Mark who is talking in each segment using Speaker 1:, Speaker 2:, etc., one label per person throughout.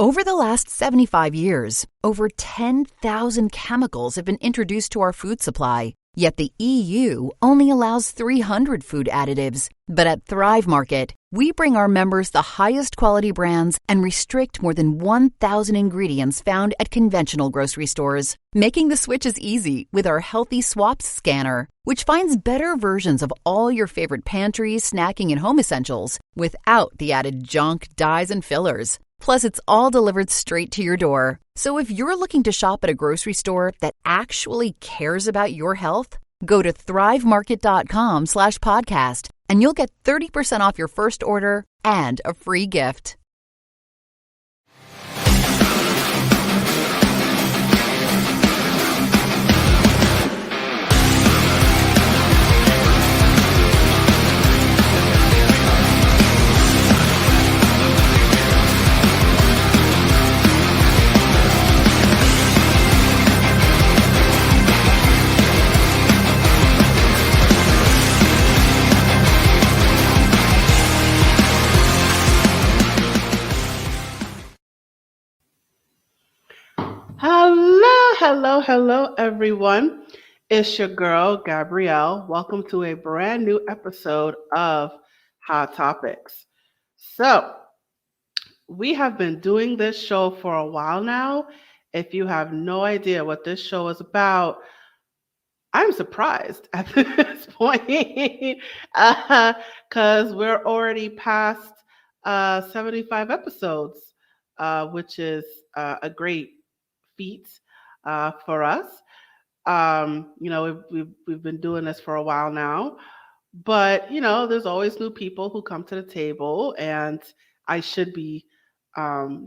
Speaker 1: Over the last 75 years, over 10,000 chemicals have been introduced to our food supply. Yet the EU only allows 300 food additives. But at Thrive Market, we bring our members the highest quality brands and restrict more than 1,000 ingredients found at conventional grocery stores, making the switches easy with our Healthy Swaps scanner, which finds better versions of all your favorite pantry, snacking, and home essentials without the added junk, dyes, and fillers. Plus, it's all delivered straight to your door. So if you're looking to shop at a grocery store that actually cares about your health, go to thrivemarket.com/podcast and you'll get 30% off your first order and a free gift.
Speaker 2: Hello, everyone. It's your girl, Gabrielle. Welcome to a brand new episode of Hot Topics. So, we have been doing this show for a while now. If you have no idea what this show is about, I'm surprised at this point because we're already past 75 episodes, which is a great feat for us. We've been doing this for a while now, but there's always new people who come to the table, and I am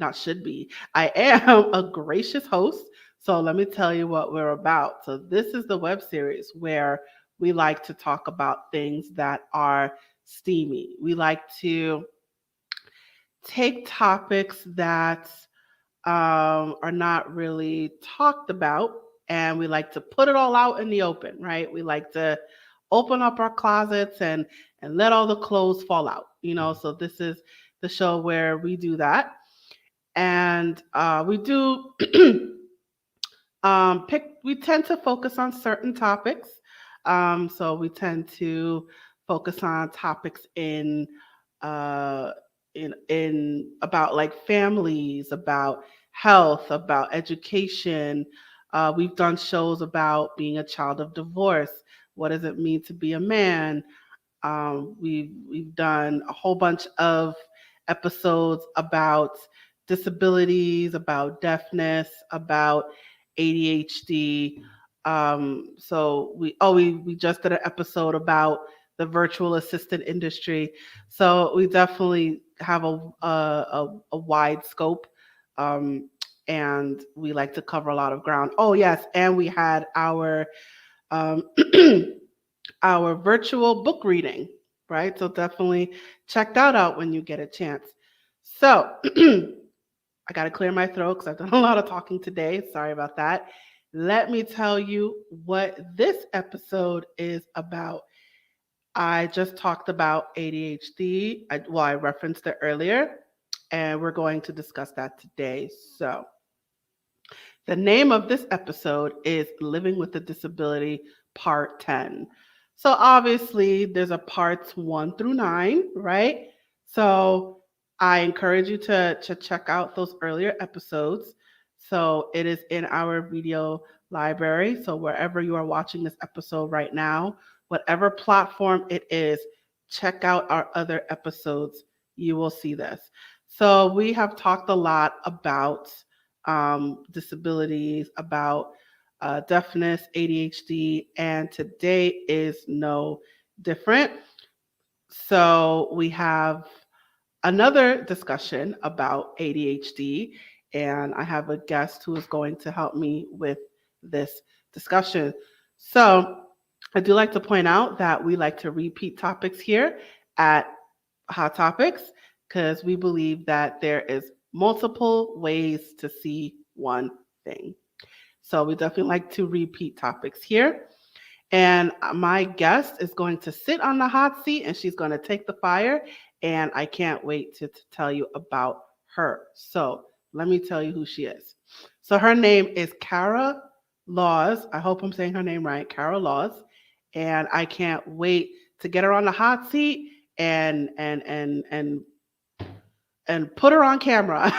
Speaker 2: a gracious host. So let me tell you what we're about. So this is the web series where we like to talk about things that are steamy. We like to take topics that are not really talked about, and we like to put it all out in the open, right? We like to open up our closets and let all the clothes fall out, so this is the show where we do that. And we do we tend to focus on certain topics. So we tend to focus on topics in about like families, about health, about education. We've done shows about being a child of divorce. What does it mean to be a man? We've done a whole bunch of episodes about disabilities, about deafness, about ADHD. So we just did an episode about the virtual assistant industry. So we definitely have a wide scope, and we like to cover a lot of ground. Oh yes, and we had our our virtual book reading, right? So definitely check that out when you get a chance. So I got to clear my throat because I've done a lot of talking today. Sorry about that. Let me tell you what this episode is about. I just talked about ADHD. I referenced it earlier, and we're going to discuss that today. So the name of this episode is Living with a Disability, Part 10. So obviously there's a parts 1 through 9, right? So I encourage you to check out those earlier episodes. So it is in our video library. So wherever you are watching this episode right now, whatever platform it is, check out our other episodes. You will see this. So we have talked a lot about disabilities, about deafness, ADHD, and today is no different. So we have another discussion about ADHD, and I have a guest who is going to help me with this discussion. So I do like to point out that we like to repeat topics here at Hot Topics because we believe that there is multiple ways to see one thing. So we definitely like to repeat topics here. And my guest is going to sit on the hot seat and she's going to take the fire. And I can't wait to tell you about her. So let me tell you who she is. So her name is Kara Laws. I hope I'm saying her name right, Kara Laws. And I can't wait to get her on the hot seat and put her on camera.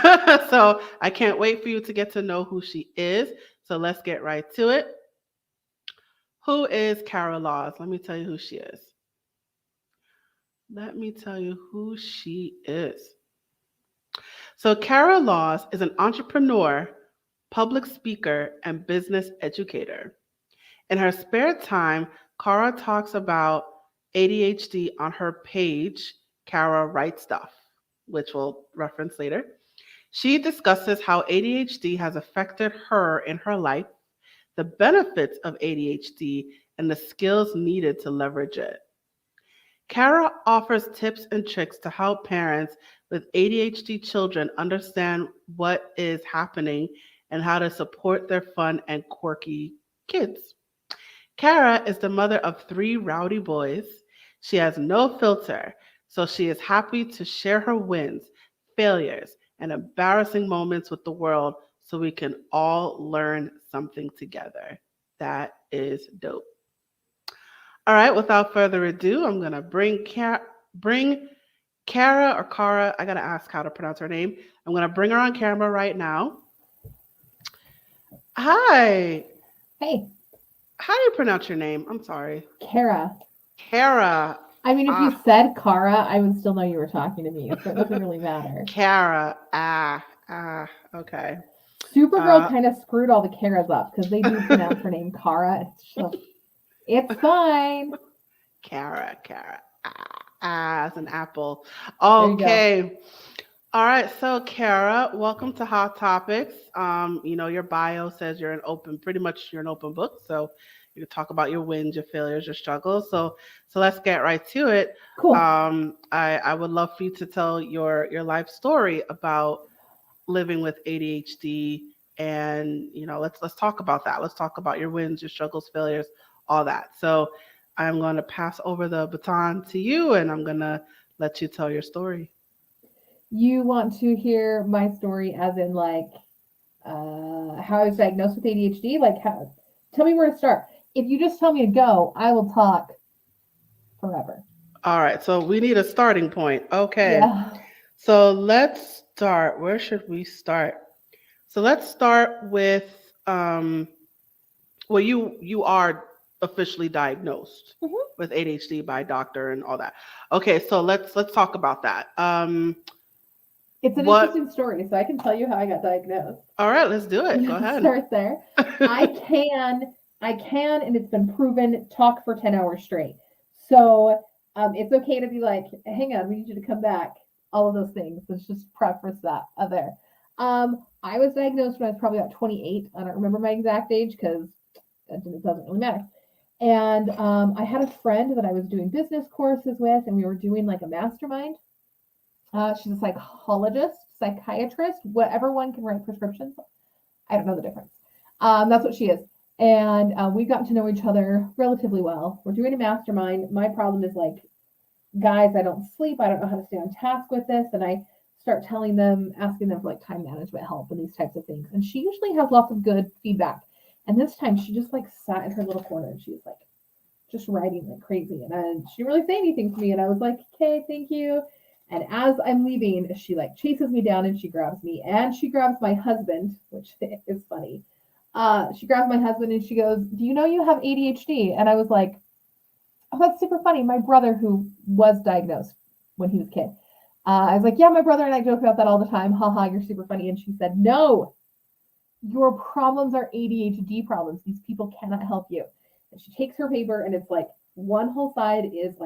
Speaker 2: So I can't wait for you to get to know who she is. So let's get right to it. Who is Kara Laws? Let me tell you who she is. Let me tell you who she is. So, Kara Laws is an entrepreneur, public speaker, and business educator. In her spare time, Kara talks about ADHD on her page, Kara Writes Stuff, which we'll reference later. She discusses how ADHD has affected her in her life, the benefits of ADHD, and the skills needed to leverage it. Kara offers tips and tricks to help parents with ADHD children understand what is happening and how to support their fun and quirky kids. Kara is the mother of three rowdy boys. She has no filter, so she is happy to share her wins, failures, and embarrassing moments with the world so we can all learn something together. That is dope. All right, without further ado, I'm gonna bring Kara or Kara. I gotta ask how to pronounce her name. I'm gonna bring her on camera right now. Hi.
Speaker 3: Hey,
Speaker 2: How do you pronounce your name? I'm sorry.
Speaker 3: Kara.
Speaker 2: Kara.
Speaker 3: I mean, if you said Kara, I would still know you were talking to me, so it doesn't really matter.
Speaker 2: Kara. Okay.
Speaker 3: Supergirl kind of screwed all the Karas up because they do pronounce her name Kara. It's fine.
Speaker 2: Kara. As an apple. Okay. All right. So, Kara, welcome to Hot Topics. Your bio says you're pretty much you're an open book. So you can talk about your wins, your failures, your struggles. So let's get right to it.
Speaker 3: Cool.
Speaker 2: I would love for you to tell your life story about living with ADHD, and let's talk about that. Let's talk about your wins, your struggles, failures, all that. So I'm going to pass over the baton to you, and I'm going to let you tell your story.
Speaker 3: You want to hear my story as in how I was diagnosed with ADHD? Tell me where to start. If you just tell me to go, I will talk forever.
Speaker 2: All right. So we need a starting point. Okay.
Speaker 3: Yeah.
Speaker 2: So let's start. Where should we start? So let's start with you are officially diagnosed with ADHD by a doctor and all that. Okay, so let's talk about that.
Speaker 3: It's an interesting story, so I can tell you how I got diagnosed.
Speaker 2: All right, let's do it. Go ahead.
Speaker 3: Start there. I can, and it's been proven, talk for 10 hours straight. So it's okay to be like, hang on, we need you to come back. All of those things. Let's just preface that there. I was diagnosed when I was probably about 28. I don't remember my exact age because it doesn't really matter. And I had a friend that I was doing business courses with, and we were doing like a mastermind. She's a psychologist, psychiatrist, whatever one can write prescriptions. I don't know the difference. That's what she is. And we've gotten to know each other relatively well. We're doing a mastermind. My problem is guys, I don't sleep. I don't know how to stay on task with this. And I start asking them for time management help and these types of things. And she usually has lots of good feedback. And this time she just sat in her little corner and she was just writing like crazy. And she didn't really say anything to me. And I was like, okay, thank you. And as I'm leaving, she chases me down and she grabs me and she grabs my husband, which is funny. She grabs my husband and she goes, do you know you have ADHD? And I was like, oh, that's super funny. My brother, who was diagnosed when he was a kid, I was like, yeah, my brother and I joke about that all the time. Haha, you're super funny. And she said, no, your problems are ADHD problems. These people cannot help you. And she takes her paper and it's one whole side is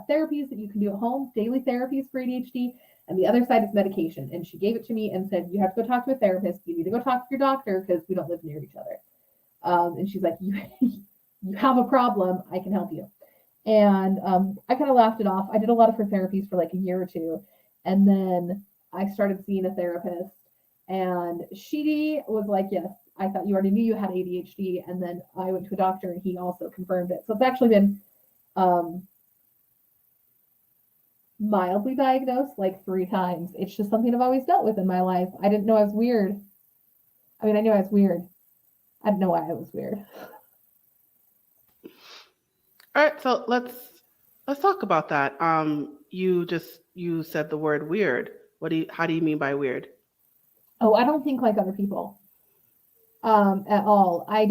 Speaker 3: therapies that you can do at home, daily therapies for ADHD, and the other side is medication. And she gave it to me and said, you have to go talk to a therapist. You need to go talk to your doctor because we don't live near each other. And she's like, you have a problem. I can help you. And I kind of laughed it off. I did a lot of her therapies for a year or two. And then I started seeing a therapist. And she was like, yes, I thought you already knew you had ADHD. And then I went to a doctor and he also confirmed it. So it's actually been mildly diagnosed like 3 times. It's just something I've always dealt with in my life. I didn't know I was weird. I mean, I knew I was weird. I didn't know why I was weird.
Speaker 2: All right, so let's talk about that. You said the word weird. How do you mean by weird?
Speaker 3: Oh, I don't think like other people at all. I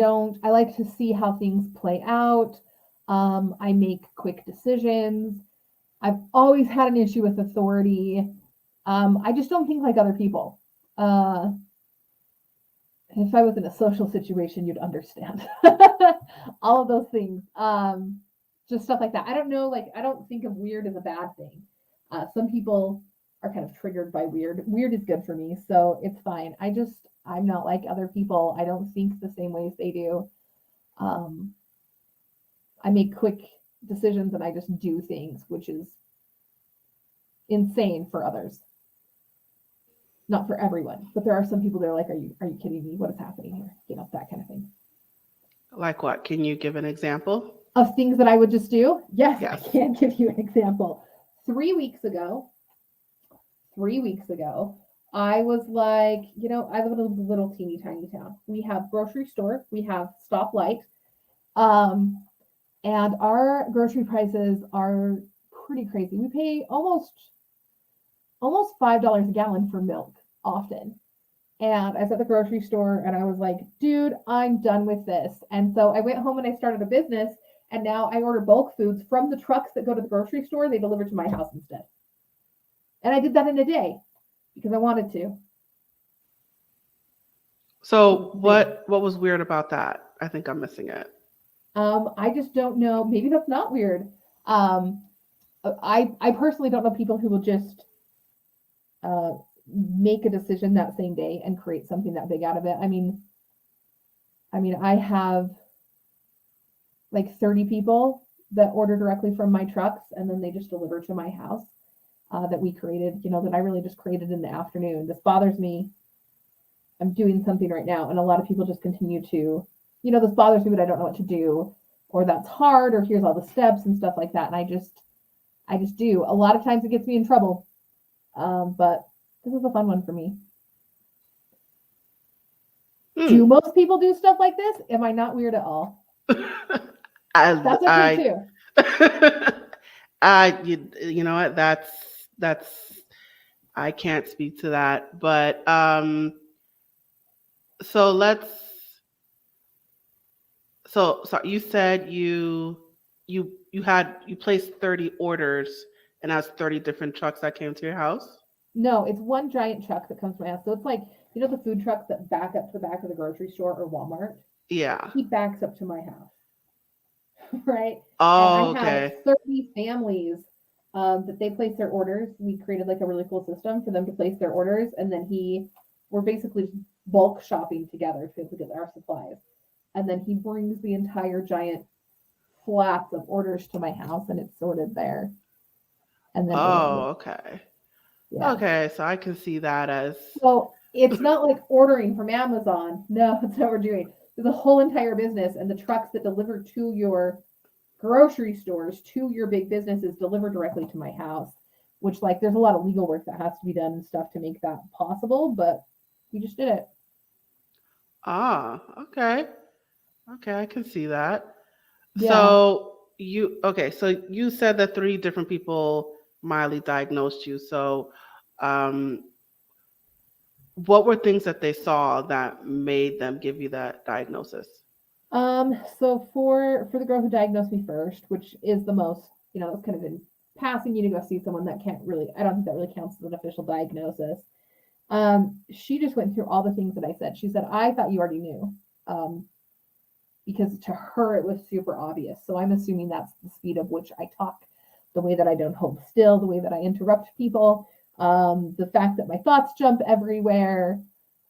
Speaker 3: like to see how things play out. I make quick decisions. I've always had an issue with authority. I just don't think like other people. Uh, if I was in a social situation, you'd understand. All of those things. Just stuff like that. I don't know, like, I don't think of weird as a bad thing. Some people are kind of triggered by weird. Weird is good for me, so it's fine. I'm not like other people. I don't think the same ways they do. Um, I make quick decisions and I just do things, which is insane for others. Not for everyone, but there are some people that are like, are you kidding me? What is happening here? You know, that kind of thing.
Speaker 2: Like what? Can you give an example?
Speaker 3: Of things that I would just do? Yes,
Speaker 2: Yes.
Speaker 3: I can give you an example. 3 weeks ago, I was like, you know, I live in a little teeny tiny town. We have grocery store, we have stoplight, and our grocery prices are pretty crazy. We pay almost $5 a gallon for milk often. And I was at the grocery store and I was like, dude, I'm done with this. And so I went home and I started a business. And now I order bulk foods from the trucks that go to the grocery store. They deliver to my house instead. And I did that in a day because I wanted to.
Speaker 2: So what was weird about that? I think I'm missing it.
Speaker 3: I just don't know. Maybe that's not weird. I personally don't know people who will just make a decision that same day and create something that big out of it. I mean, I have like 30 people that order directly from my trucks and then they just deliver to my house that we created, you know, that I really just created in the afternoon. This bothers me. I'm doing something right now. And a lot of people just continue to, you know, this bothers me, but I don't know what to do, or that's hard, or here's all the steps and stuff like that. And I just do. A lot of times it gets me in trouble. But this is a fun one for me. Do most people do stuff like this? Am I not weird at all? That's okay too.
Speaker 2: You know what? That's I can't speak to that, but so you said you placed 30 orders and that's 30 different trucks that came to your house?
Speaker 3: No, it's one giant truck that comes to my house. So it's like, you know, the food trucks that back up to the back of the grocery store or Walmart?
Speaker 2: Yeah.
Speaker 3: He backs up to my house. Right?
Speaker 2: Oh,
Speaker 3: and I
Speaker 2: okay.
Speaker 3: have 30 families that they place their orders. We created like a really cool system for them to place their orders. And then we're basically bulk shopping together to be able to get our supplies. And then he brings the entire giant flats of orders to my house and it's sorted there. And then
Speaker 2: okay.
Speaker 3: Yeah.
Speaker 2: Okay, so I can see that as.
Speaker 3: So it's not like ordering from Amazon. No, that's what we're doing. There's a whole entire business, and the trucks that deliver to your grocery stores, to your big businesses, deliver directly to my house, which, like, there's a lot of legal work that has to be done and stuff to make that possible, but we just did it.
Speaker 2: Okay. Okay, I can see that.
Speaker 3: Yeah.
Speaker 2: So you said that 3 different people mildly diagnosed you. So what were things that they saw that made them give you that diagnosis?
Speaker 3: So for the girl who diagnosed me first, which is the most, you know, it's kind of in passing you to go see someone that can't really, I don't think that really counts as an official diagnosis. She just went through all the things that I said. She said, I thought you already knew. Because to her it was super obvious. So I'm assuming that's the speed of which I talk, the way that I don't hold still, the way that I interrupt people, the fact that my thoughts jump everywhere,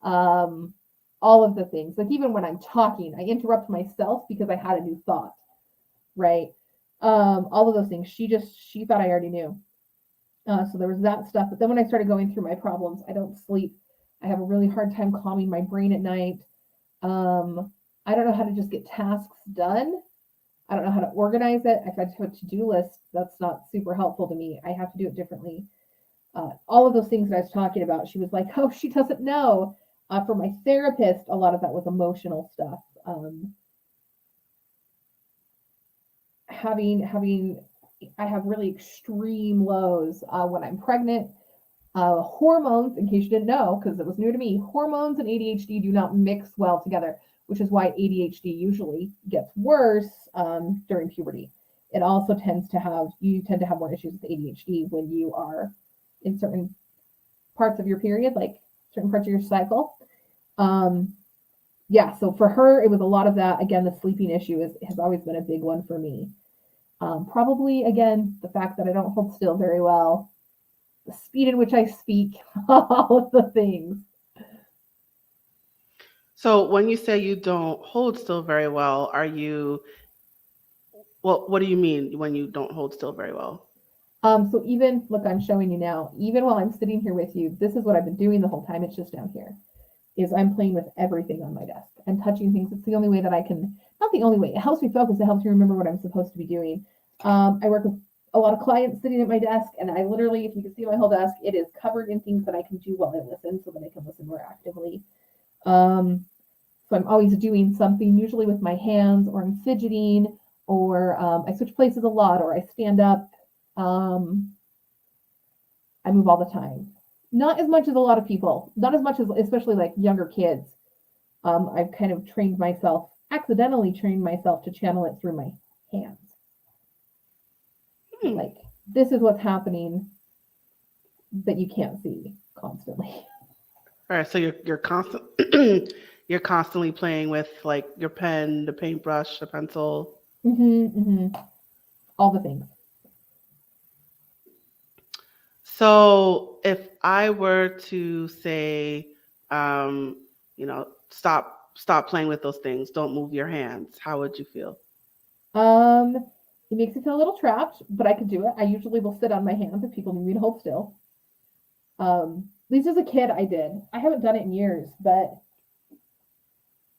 Speaker 3: all of the things. Like even when I'm talking, I interrupt myself because I had a new thought, right? All of those things. She thought I already knew. So there was that stuff. But then when I started going through my problems, I don't sleep. I have a really hard time calming my brain at night. I don't know how to just get tasks done. I don't know how to organize it. If I have a to-do list, that's not super helpful to me. I have to do it differently. All of those things that I was talking about, she was like, oh, she doesn't know. For my therapist, a lot of that was emotional stuff. I have really extreme lows when I'm pregnant. Hormones, in case you didn't know, because it was new to me, hormones and ADHD do not mix well together, which is why ADHD usually gets worse during puberty. It also you tend to have more issues with ADHD when you are in certain parts of your period, like certain parts of your cycle. Yeah, so for her, it was a lot of that. Again, the sleeping issue has always been a big one for me. Probably, again, the fact that I don't hold still very well, the speed in which I speak, all of the things.
Speaker 2: So when you say you don't hold still very well, what do you mean when you don't hold still very well?
Speaker 3: So even, look, I'm showing you now, even while I'm sitting here with you, this is what I've been doing the whole time. It's just down here, is I'm playing with everything on my desk and touching things. It's the only way that I can, not the only way, it helps me focus. It helps me remember what I'm supposed to be doing. I work with a lot of clients sitting at my desk, and I literally, if you can see my whole desk, it is covered in things that I can do while I listen so that I can listen more actively. So I'm always doing something, usually with my hands, or I'm fidgeting, or I switch places a lot, or I stand up. I move all the time. Not as much as a lot of people, not as much as, especially like younger kids. I've kind of accidentally trained myself to channel it through my hands. Like, this is what's happening that you can't see constantly.
Speaker 2: All right, so you're constant you're constantly playing with like your pen, the paintbrush, the pencil.
Speaker 3: All the things.
Speaker 2: So if I were to say, stop playing with those things, don't move your hands, how would you feel?
Speaker 3: It makes me feel a little trapped, but I could do it. I usually will sit on my hands if people need me to hold still. At least as a kid, I did. I haven't done it in years, but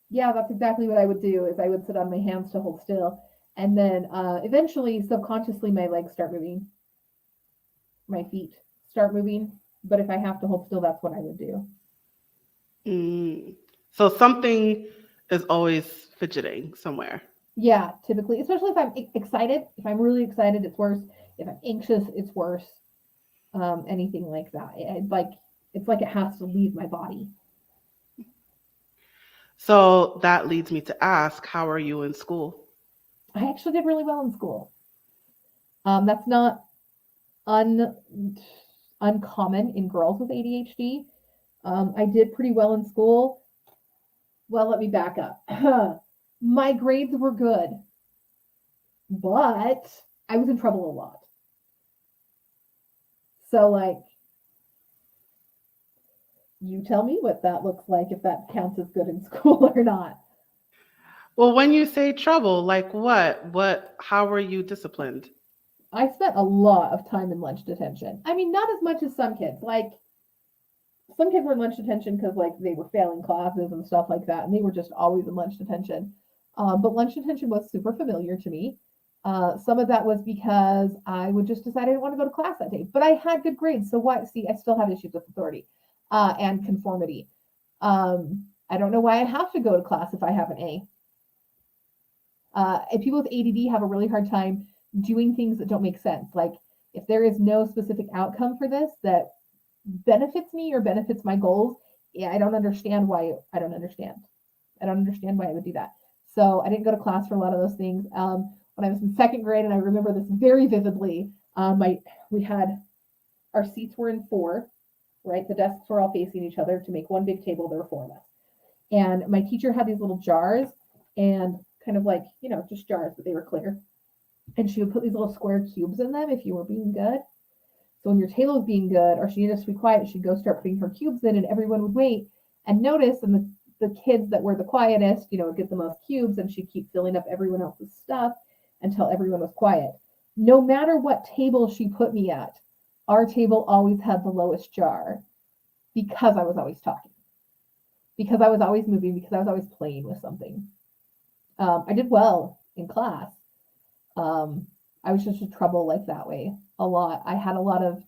Speaker 3: yeah, that's exactly what I would do. Is I would sit on my hands to hold still, and then eventually, subconsciously, my legs start moving, my feet start moving. But if I have to hold still, that's what I would do.
Speaker 2: So something is always fidgeting somewhere.
Speaker 3: Yeah, typically, especially if I'm excited. If I'm really excited, it's worse. If I'm anxious, it's worse. Anything like that. It's like it has to leave my body.
Speaker 2: So that leads me to ask, how are you in school?
Speaker 3: I actually did really well in school. That's not uncommon in girls with ADHD. I did pretty well in school. Well, let me back up. My grades were good, but I was in trouble a lot. So, like, you tell me what that looks like, if that counts as good in school or not.
Speaker 2: Well, when you say trouble, like what? How were you disciplined?
Speaker 3: I spent a lot of time in lunch detention. I mean, not as much as some kids. Like, some kids were in lunch detention because like they were failing classes and stuff like that, and they were just always in lunch detention. But lunch detention was super familiar to me. Some of that was because I would just decide I didn't want to go to class that day, but I had good grades. So why? See, I still have issues with authority and conformity. I don't know why I have to go to class if I have an A. And people with ADD have a really hard time doing things that don't make sense. Like, if there is no specific outcome for this that benefits me or benefits my goals, yeah, I don't understand why. I don't understand why I would do that. So I didn't go to class for a lot of those things. When I was in second grade, and I remember this very vividly, we had, our seats were in four, right? The desks were all facing each other to make one big table. There were four of us. And my teacher had these little jars, and kind of like, just jars, but they were clear. And she would put these little square cubes in them if you were being good. So when your table was being good, or she needed us to be quiet, she'd go start putting her cubes in, and everyone would wait and notice. And the kids that were the quietest, would get the most cubes, and she'd keep filling up everyone else's stuff until everyone was quiet. No matter what table she put me at, our table always had the lowest jar, because I was always talking, because I was always moving, because I was always playing with something. I did well in class, I was just in trouble like that way a lot. I had a lot of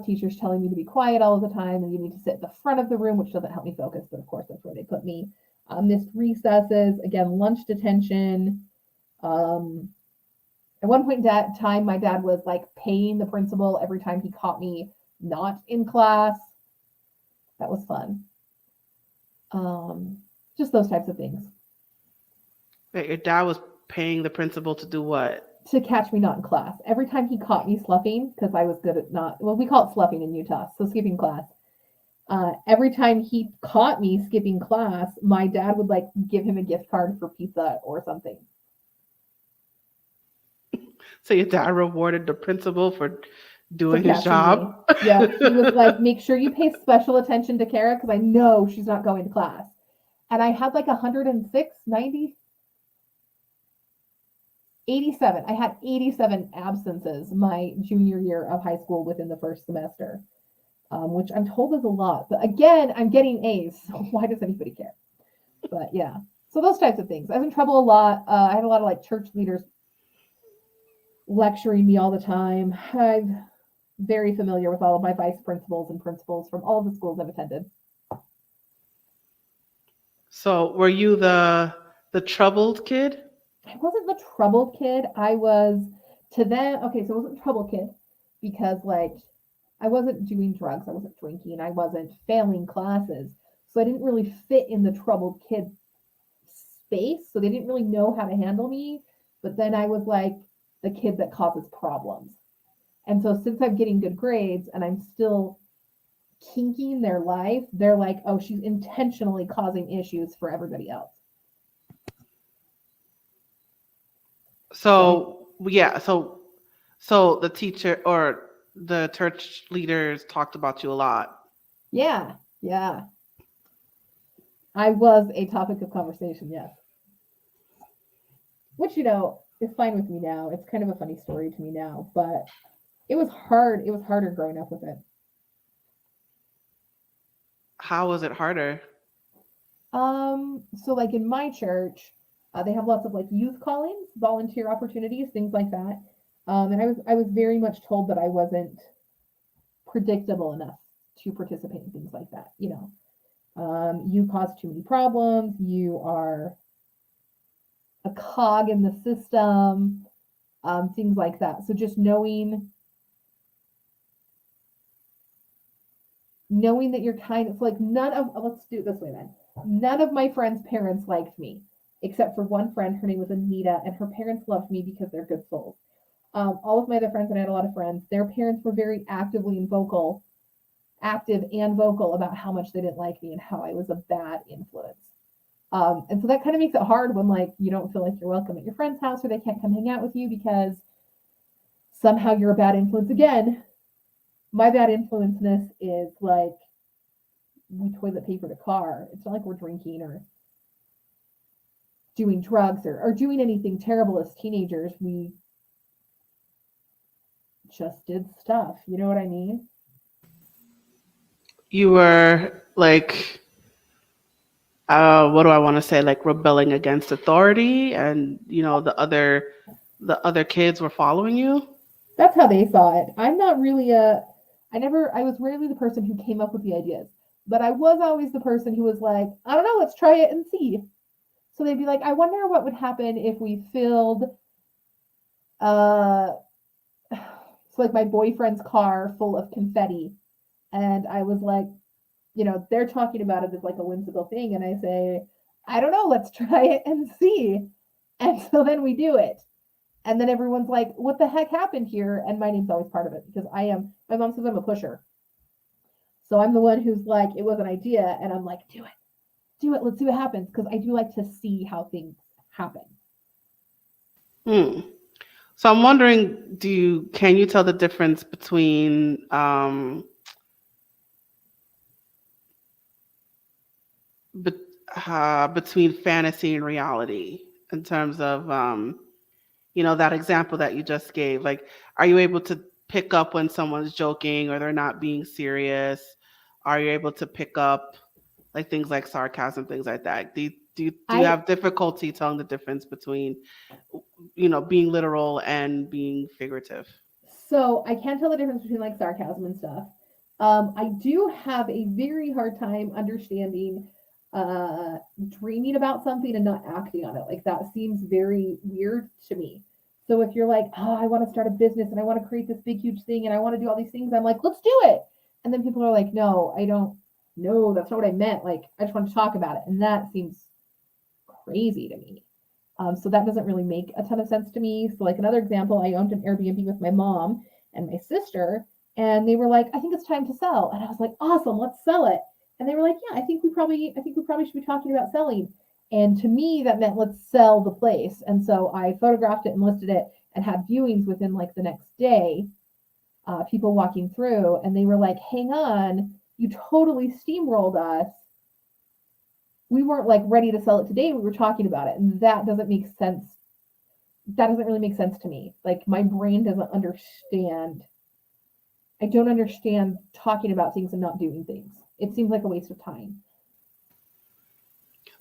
Speaker 3: teachers telling me to be quiet all the time and you need to sit at the front of the room, which doesn't help me focus, but of course that's where they put me. Missed recesses, again, lunch detention. At one point in time, my dad was like paying the principal every time he caught me not in class. That was fun. Just those types of things.
Speaker 2: Wait, your dad was paying the principal to do what?
Speaker 3: To catch me not in class. Every time he caught me sloughing, because I was good at we call it sloughing in Utah, so skipping class. Every time he caught me skipping class, my dad would like give him a gift card for pizza or something.
Speaker 2: So your dad rewarded the principal for doing his job?
Speaker 3: Yeah, he was like, make sure you pay special attention to Kara because I know she's not going to class. And I had like 106, 90, 87. I had 87 absences my junior year of high school within the first semester, which I'm told is a lot. But again, I'm getting A's, so why does anybody care? But yeah, so those types of things. I was in trouble a lot. I had a lot of like church leaders lecturing me all the time. I'm very familiar with all of my vice principals and principals from all of the schools I've attended.
Speaker 2: So were you the troubled kid?
Speaker 3: I wasn't the troubled kid. I was to them. Okay, so I wasn't a troubled kid because like I wasn't doing drugs. I wasn't drinking. I wasn't failing classes. So I didn't really fit in the troubled kid space. So they didn't really know how to handle me. But then I was like the kid that causes problems. And so since I'm getting good grades and I'm still kinking their life, they're like, oh, she's intentionally causing issues for everybody else.
Speaker 2: So yeah, so the teacher or the church leaders talked about you a lot.
Speaker 3: Yeah. I was a topic of conversation, yes. Which, is fine with me now. It's kind of a funny story to me now, but it was hard. It was harder growing up with it.
Speaker 2: How was it harder?
Speaker 3: So like in my church, they have lots of like youth callings, volunteer opportunities, things like that. And I was very much told that I wasn't predictable enough to participate in things like that. You cause too many problems. You are a cog in the system, things like that. So just knowing that you're kind of like let's do it this way then. None of my friends' parents liked me, except for one friend. Her name was Anita, and her parents loved me because they're good souls. All of my other friends, and I had a lot of friends, their parents were very active and vocal about how much they didn't like me and how I was a bad influence. And so that kind of makes it hard when like you don't feel like you're welcome at your friend's house or they can't come hang out with you because somehow you're a bad influence again. My bad influenceness is like we toilet paper the car. It's not like we're drinking or doing drugs or doing anything terrible as teenagers. We just did stuff. You know what I mean?
Speaker 2: You were like, what do I want to say? Like rebelling against authority, and the other kids were following you.
Speaker 3: That's how they saw it. I'm not really I was rarely the person who came up with the ideas, but I was always the person who was like, I don't know, let's try it and see. So they'd be like, I wonder what would happen if we filled, so like my boyfriend's car full of confetti. And I was like, they're talking about it as like a whimsical thing. And I say, I don't know, let's try it and see. And so then we do it. And then everyone's like, what the heck happened here? And my name's always part of it because my mom says I'm a pusher. So I'm the one who's like, it was an idea. And I'm like, do it. Let's see what happens. Because I do like to see how things happen.
Speaker 2: So I'm wondering, can you tell the difference between between fantasy and reality in terms of that example that you just gave? Like, are you able to pick up when someone's joking or they're not being serious? Are you able to pick up like things like sarcasm, things like that? Do you have difficulty telling the difference between, being literal and being figurative?
Speaker 3: So I can't tell the difference between like sarcasm and stuff. I do have a very hard time understanding dreaming about something and not acting on it. Like that seems very weird to me. So if you're like, oh, I want to start a business and I want to create this big, huge thing and I want to do all these things, I'm like, let's do it. And then people are like, no, I don't know. That's not what I meant. Like, I just want to talk about it. And that seems crazy to me. So that doesn't really make a ton of sense to me. So like another example, I owned an Airbnb with my mom and my sister, and they were like, I think it's time to sell. And I was like, awesome, let's sell it. And they were like, yeah, I think we probably should be talking about selling. And to me, that meant let's sell the place. And so I photographed it and listed it and had viewings within like the next day, people walking through, and they were like, hang on, you totally steamrolled us. We weren't like ready to sell it today. We were talking about it. And that doesn't make sense. That doesn't really make sense to me. Like my brain doesn't understand. I don't understand talking about things and not doing things. It seems like a waste of time.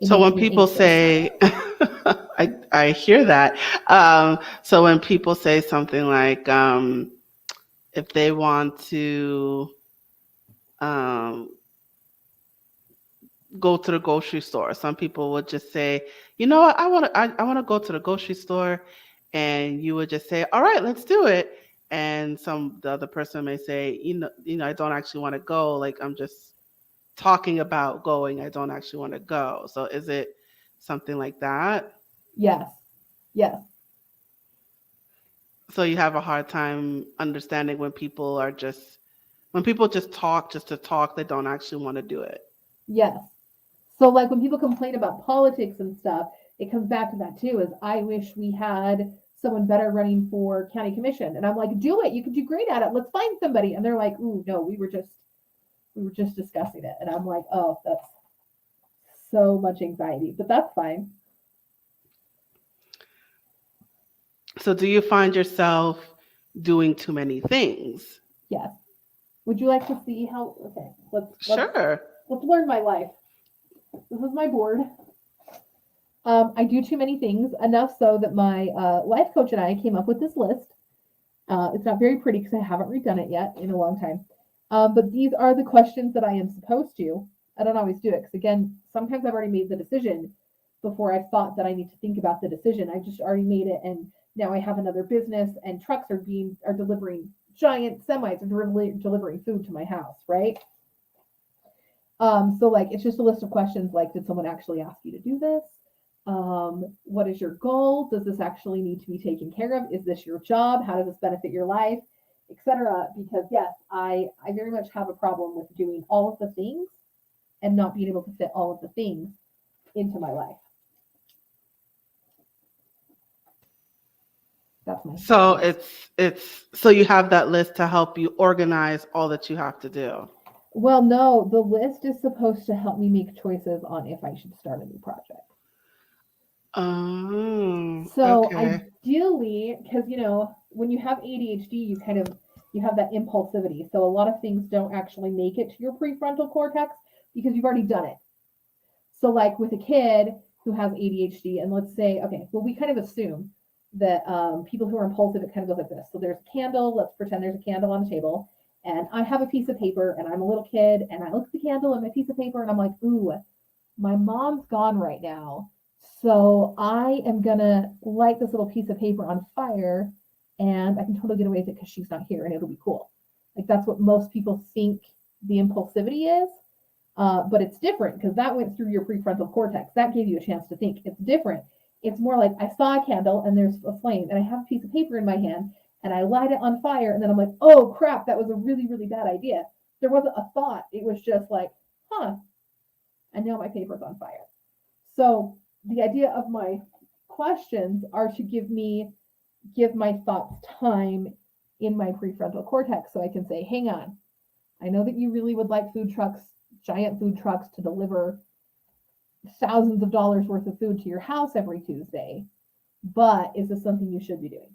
Speaker 2: So when people say, I hear that. So when people say something like, if they want to go to the grocery store, some people would just say, you know what, I want to go to the grocery store, and you would just say, all right, let's do it. And the other person may say, I don't actually want to go. Like I'm just talking about going. I don't actually want to go. So is it something like that?
Speaker 3: Yes. Yes.
Speaker 2: So you have a hard time understanding when people just talk just to talk, they don't actually want to do it.
Speaker 3: Yes. So like when people complain about politics and stuff, it comes back to that too, is I wish we had someone better running for county commission. And I'm like, do it. You could do great at it. Let's find somebody. And they're like, ooh, no, we were just discussing it. And I'm like, oh, that's so much anxiety, but that's fine.
Speaker 2: So do you find yourself doing too many things?
Speaker 3: Yes. Would you like to see how? Okay,
Speaker 2: Sure.
Speaker 3: Let's learn my life. This is my board. I do too many things, enough so that my life coach and I came up with this list. It's not very pretty because I haven't redone it yet in a long time. But these are the questions that I am supposed to. I don't always do it because, again, sometimes I've already made the decision before I've thought that I need to think about the decision. I just already made it, and now I have another business, and trucks are delivering giant semis and delivering food to my house, right? So like it's just a list of questions like, did someone actually ask you to do this? What is your goal? Does this actually need to be taken care of? Is this your job? How does this benefit your life? Etc. Because yes, I very much have a problem with doing all of the things and not being able to fit all of the things into my life. That's my
Speaker 2: So so you have that list to help you organize all that you have to do.
Speaker 3: Well, no, the list is supposed to help me make choices on if I should start a new project. So
Speaker 2: okay.
Speaker 3: ideally, because when you have ADHD, you have that impulsivity. So a lot of things don't actually make it to your prefrontal cortex because you've already done it. So like with a kid who has ADHD, and let's say, okay, well, we kind of assume that people who are impulsive, it kind of goes like this. So there's a candle. Let's pretend there's a candle on the table. And I have a piece of paper and I'm a little kid and I look at the candle and my piece of paper and I'm like, ooh, my mom's gone right now. So I am going to light this little piece of paper on fire and I can totally get away with it because she's not here and it'll be cool. Like that's what most people think the impulsivity is. But it's different because that went through your prefrontal cortex. That gave you a chance to think. It's different. It's more like I saw a candle and there's a flame and I have a piece of paper in my hand and I light it on fire and then I'm like, oh crap, that was a really, really bad idea. There wasn't a thought. It was just like, huh. And now my paper's on fire. So the idea of my questions are to give my thoughts time in my prefrontal cortex so I can say, hang on, I know that you really would like food trucks, giant food trucks to deliver thousands of dollars worth of food to your house every Tuesday, but is this something you should be doing?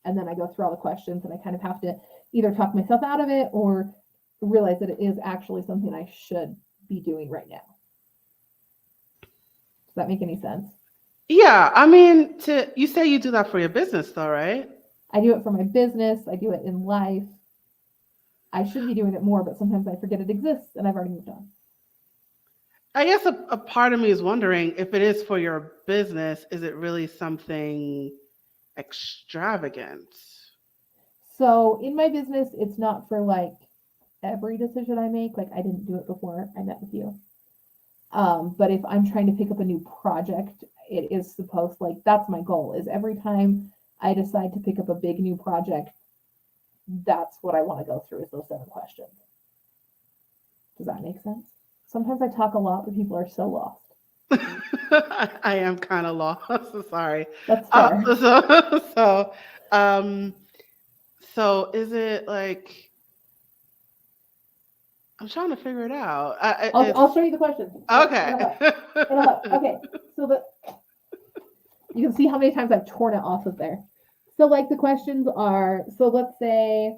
Speaker 3: And then I go through all the questions and I kind of have to either talk myself out of it or realize that it is actually something I should be doing right now. Does that make any sense?
Speaker 2: Yeah, I mean, you say you do that for your business though, right?
Speaker 3: I do it for my business. I do it in life. I should be doing it more, but sometimes I forget it exists and I've already moved on.
Speaker 2: I guess a part of me is wondering if it is for your business, is it really something extravagant?
Speaker 3: So in my business, it's not for like every decision I make. Like I didn't do it before I met with you. But if I'm trying to pick up a new project, it is supposed, like, that's my goal, is every time I decide to pick up a big new project, that's what I want to go through, is those 7 questions. Does that make sense? Sometimes I talk a lot, but people are so lost.
Speaker 2: I am kind of lost. Sorry.
Speaker 3: That's fair.
Speaker 2: So is it like, I'm trying to figure it out.
Speaker 3: I'll show you the questions.
Speaker 2: Okay.
Speaker 3: It'll help. Okay, so you can see how many times I've torn it off of there. So like the questions are, so let's say,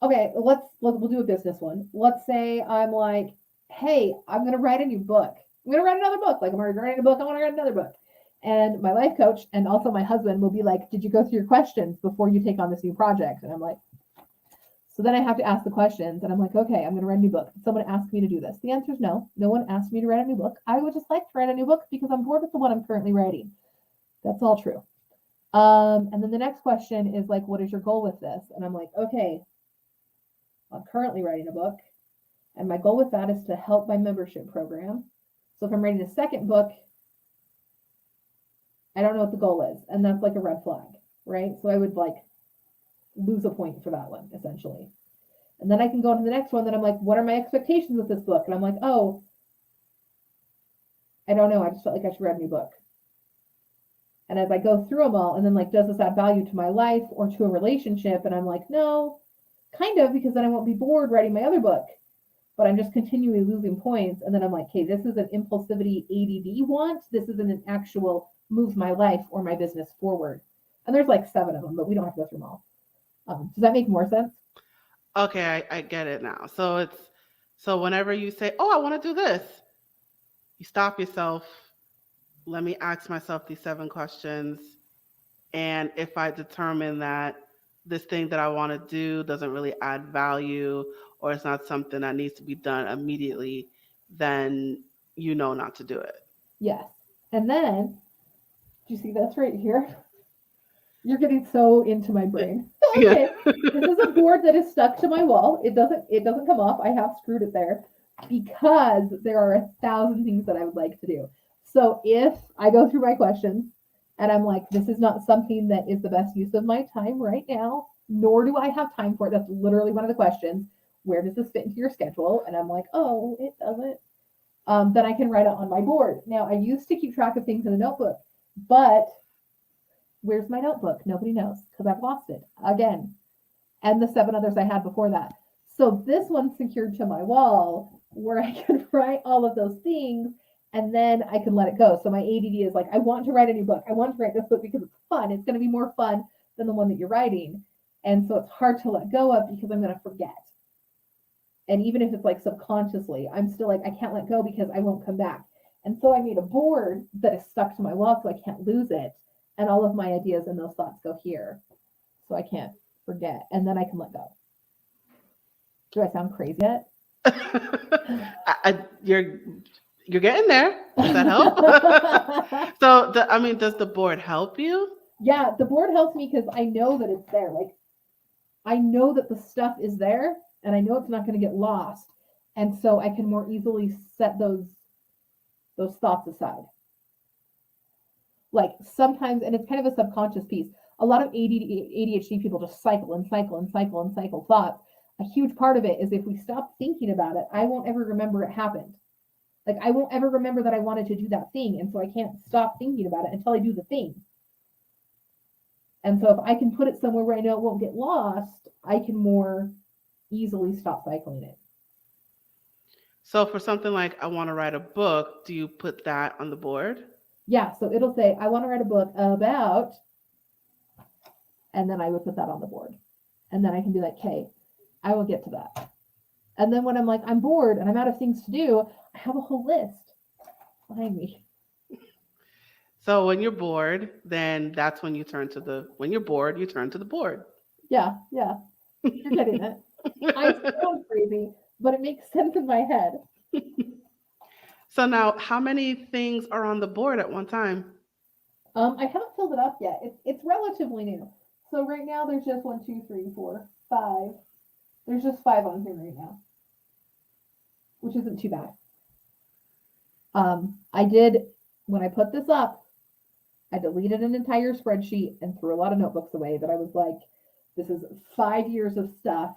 Speaker 3: okay, we'll do a business one. Let's say I'm like, hey, I'm gonna write a new book. I'm gonna write another book. Like I'm already writing a book. I want to write another book. And my life coach and also my husband will be like, did you go through your questions before you take on this new project? And I'm like, so then I have to ask the questions, and I'm like, okay, I'm going to write a new book. Someone asked me to do this. The answer is no. No one asked me to write a new book. I would just like to write a new book because I'm bored with the one I'm currently writing. That's all true. And then the next question is like, what is your goal with this? And I'm like, okay, I'm currently writing a book, and my goal with that is to help my membership program. So if I'm writing a second book, I don't know what the goal is, and that's like a red flag, right? So I would like lose a point for that one, essentially. And then I can go into the next one that I'm like, what are my expectations with this book? And I'm like, oh, I don't know. I just felt like I should write a new book. And as I go through them all, and then like, does this add value to my life or to a relationship? And I'm like, no, kind of, because then I won't be bored writing my other book. But I'm just continually losing points. And then I'm like, okay, this is an impulsivity ADD want. This isn't an actual move my life or my business forward. And there's like 7 of them, but we don't have to go through them all. Does that make more sense?
Speaker 2: Okay, I get it now. So whenever you say, oh, I want to do this, you stop yourself. Let me ask myself these 7 questions. And if I determine that this thing that I want to do doesn't really add value, or it's not something that needs to be done immediately, then you know not to do it.
Speaker 3: Yes. And then, do you see this right here? You're getting so into my brain. Okay. This is a board that is stuck to my wall. It doesn't come off. I have screwed it there because there are 1,000 things that I would like to do. So if I go through my questions and I'm like, this is not something that is the best use of my time right now, nor do I have time for it. That's literally one of the questions. Where does this fit into your schedule? And I'm like, oh, it doesn't. Then I can write it on my board. Now, I used to keep track of things in a notebook, but where's my notebook? Nobody knows because I've lost it again. And the 7 others I had before that. So this one's secured to my wall where I can write all of those things and then I can let it go. So my ADD is like, I want to write a new book. I want to write this book because it's fun. It's going to be more fun than the one that you're writing. And so it's hard to let go of because I'm going to forget. And even if it's like subconsciously, I'm still like, I can't let go because I won't come back. And so I made a board that is stuck to my wall so I can't lose it. And all of my ideas and those thoughts go here. So I can't forget. And then I can let go. Do I sound crazy yet?
Speaker 2: You're getting there. Does that help? So, does the board help you?
Speaker 3: Yeah, the board helps me because I know that it's there. Like, I know that the stuff is there and I know it's not going to get lost. And so I can more easily set those thoughts aside. Like sometimes, and it's kind of a subconscious piece. A lot of ADHD people just cycle and cycle and cycle and cycle thoughts. A huge part of it is if we stop thinking about it, I won't ever remember it happened. Like I won't ever remember that I wanted to do that thing. And so I can't stop thinking about it until I do the thing. And so if I can put it somewhere where I know it won't get lost, I can more easily stop cycling it.
Speaker 2: So for something like I want to write a book, do you put that on the board?
Speaker 3: Yeah, so it'll say, I want to write a book about, and then I would put that on the board. And then I can be like, hey, I will get to that. And then when I'm like, I'm bored and I'm out of things to do, I have a whole list behind me.
Speaker 2: So when you're bored, then that's when you turn to the when you're bored, you turn to the board.
Speaker 3: Yeah, yeah, you're getting it. I sound crazy, but it makes sense in my head.
Speaker 2: So now, how many things are on the board at one time?
Speaker 3: I haven't filled it up yet. It's relatively new. So right now there's just one, two, three, four, five. There's just five on here right now, which isn't too bad. I did when I put this up, I deleted an entire spreadsheet and threw a lot of notebooks away that I was like, this is 5 years of stuff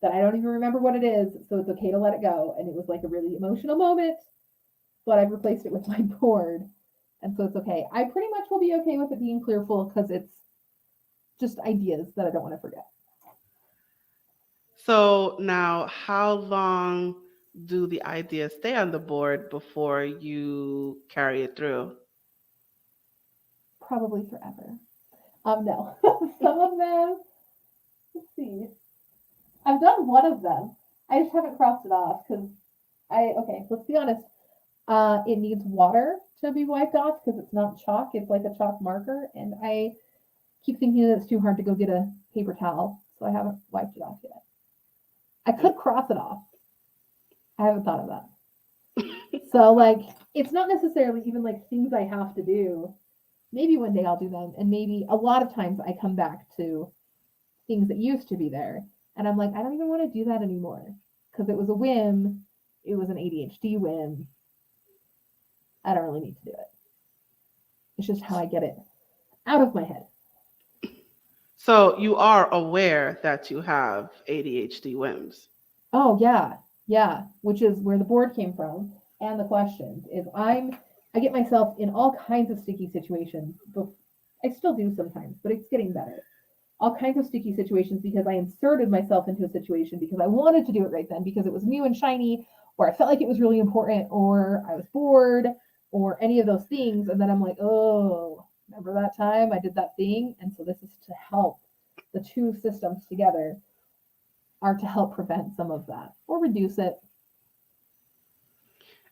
Speaker 3: that I don't even remember what it is, so it's okay to let it go. And it was like a really emotional moment, but I've replaced it with my board. And so it's okay. I pretty much will be okay with it being clear full because it's just ideas that I don't want to forget.
Speaker 2: So now, how long do the ideas stay on the board before you carry it through?
Speaker 3: Probably forever. No. Some of them, let's see. I've done one of them. I just haven't crossed it off because okay, let's be honest. It needs water to be wiped off because it's not chalk. It's like a chalk marker. And I keep thinking that it's too hard to go get a paper towel. So I haven't wiped it off yet. I could cross it off. I haven't thought of that. So like, it's not necessarily even like things I have to do. Maybe one day I'll do them. And maybe a lot of times I come back to things that used to be there. And I'm like, I don't even want to do that anymore because it was a whim. It was an ADHD whim. I don't really need to do it. It's just how I get it out of my head.
Speaker 2: So you are aware that you have ADHD whims.
Speaker 3: Oh yeah, yeah. Which is where the board came from, and the questions is I get myself in all kinds of sticky situations. I still do sometimes, but it's getting better. All kinds of sticky situations because I inserted myself into a situation because I wanted to do it right then because it was new and shiny, or I felt like it was really important, or I was bored, or any of those things. And then I'm like, oh, remember that time I did that thing? And so this is to help the two systems together are to help prevent some of that or reduce it.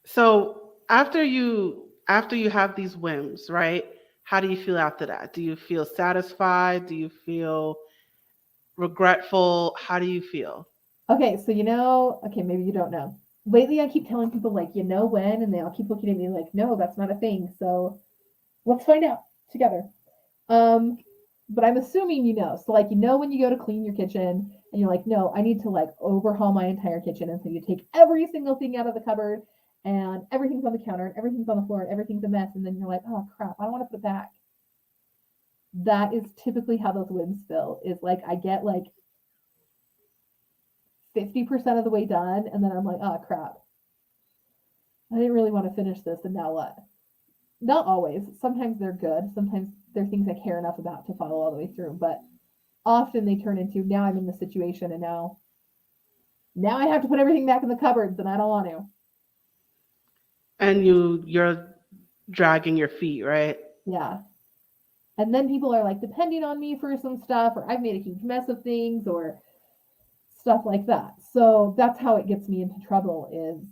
Speaker 2: So after you have these whims, right? How do you feel after that? Do you feel satisfied? Do you feel regretful? How do you feel?
Speaker 3: Okay, so okay, maybe you don't know. Lately I keep telling people like, when, and they all keep looking at me like, no, that's not a thing. So let's find out together. But I'm assuming So like, when you go to clean your kitchen and you're like, no, I need to like overhaul my entire kitchen. And so you take every single thing out of the cupboard and everything's on the counter and everything's on the floor and everything's a mess. And then you're like, oh crap, I don't want to put it back. That is typically how those whims feel, is like, I get like 50% of the way done. And then I'm like, oh crap, I didn't really want to finish this. And now what? Not always. Sometimes they're good. Sometimes they're things I care enough about to follow all the way through. But often they turn into, now I'm in the situation and now I have to put everything back in the cupboards and I don't want to.
Speaker 2: And you're dragging your feet, right?
Speaker 3: Yeah. And then people are like depending on me for some stuff, or I've made a huge mess of things or stuff like that. So that's how it gets me into trouble, is